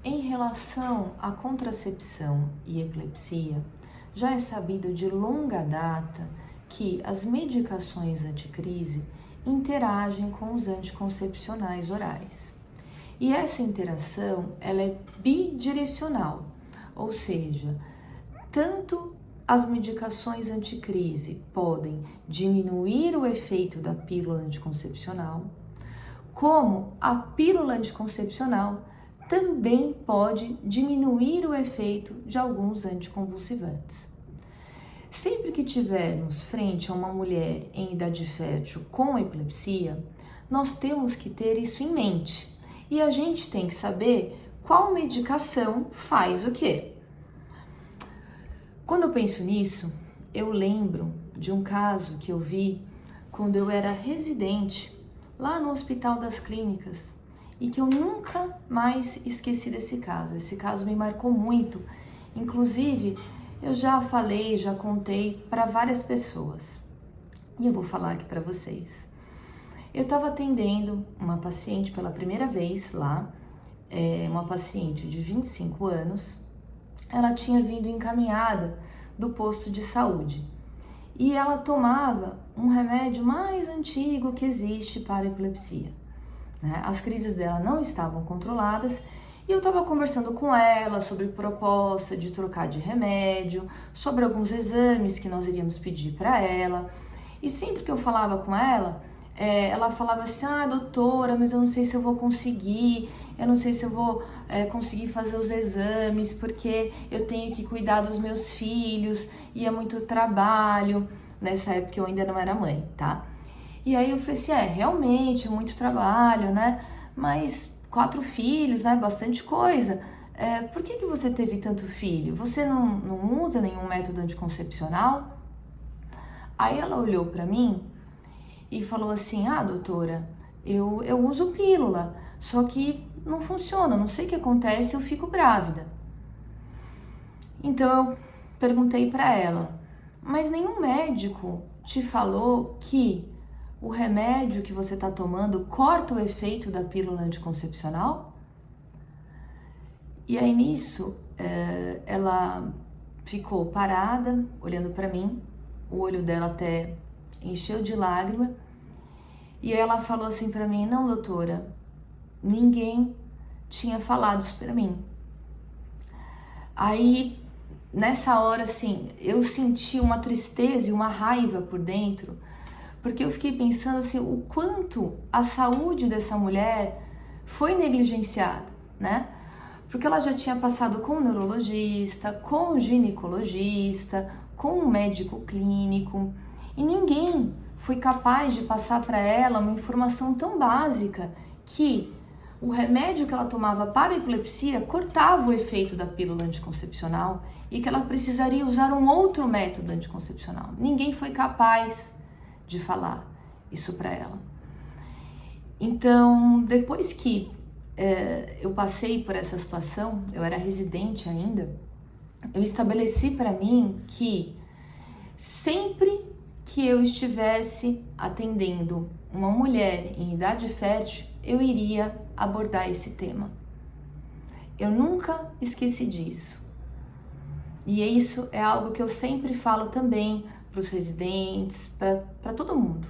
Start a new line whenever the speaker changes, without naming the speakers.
Em relação à contracepção e epilepsia, já é sabido de longa data que as medicações anticrise interagem com os anticoncepcionais orais. E essa interação, ela é bidirecional, ou seja, tanto as medicações anticrise podem diminuir o efeito da pílula anticoncepcional, como a pílula anticoncepcional também pode diminuir o efeito de alguns anticonvulsivantes. Sempre que tivermos frente a uma mulher em idade fértil com epilepsia, nós temos que ter isso em mente e a gente tem que saber qual medicação faz o quê. Quando eu penso nisso, eu lembro de um caso que eu vi quando eu era residente lá no Hospital das Clínicas e que eu nunca mais esqueci desse caso. Esse caso me marcou muito, inclusive eu já falei, já contei para várias pessoas e eu vou falar aqui para vocês. Eu estava atendendo uma paciente pela primeira vez lá, uma paciente de 25 anos, ela tinha vindo encaminhada do posto de saúde e ela tomava um remédio mais antigo que existe para epilepsia. As crises dela não estavam controladas e eu estava conversando com ela sobre proposta de trocar de remédio, sobre alguns exames que nós iríamos pedir para ela. E sempre que eu falava com ela, ela falava assim: ah, doutora, mas eu não sei se eu vou conseguir, eu não sei se eu vou conseguir fazer os exames, porque eu tenho que cuidar dos meus filhos e é muito trabalho. Nessa época eu ainda não era mãe, tá? E aí eu falei assim, realmente é muito trabalho, né? Mas 4 filhos, né? Bastante coisa. Por que você teve tanto filho? Você não usa nenhum método anticoncepcional? Aí ela olhou pra mim e falou assim, doutora, eu uso pílula, só que não funciona, não sei o que acontece, eu fico grávida. Então eu perguntei pra ela, mas nenhum médico te falou que o remédio que você está tomando corta o efeito da pílula anticoncepcional? E aí nisso, ela ficou parada, olhando para mim, o olho dela até encheu de lágrima, e aí ela falou assim para mim, não, doutora, ninguém tinha falado isso para mim. Aí, nessa hora, assim, eu senti uma tristeza e uma raiva por dentro, porque eu fiquei pensando assim, o quanto a saúde dessa mulher foi negligenciada, né? Porque ela já tinha passado com o neurologista, com o ginecologista, com o médico clínico, e ninguém foi capaz de passar para ela uma informação tão básica que o remédio que ela tomava para a epilepsia cortava o efeito da pílula anticoncepcional e que ela precisaria usar um outro método anticoncepcional. Ninguém foi capaz de falar isso para ela. Então, depois que eu passei por essa situação, eu era residente ainda, eu estabeleci para mim que sempre que eu estivesse atendendo uma mulher em idade fértil, eu iria abordar esse tema. Eu nunca esqueci disso. E isso é algo que eu sempre falo também para os residentes, para todo mundo.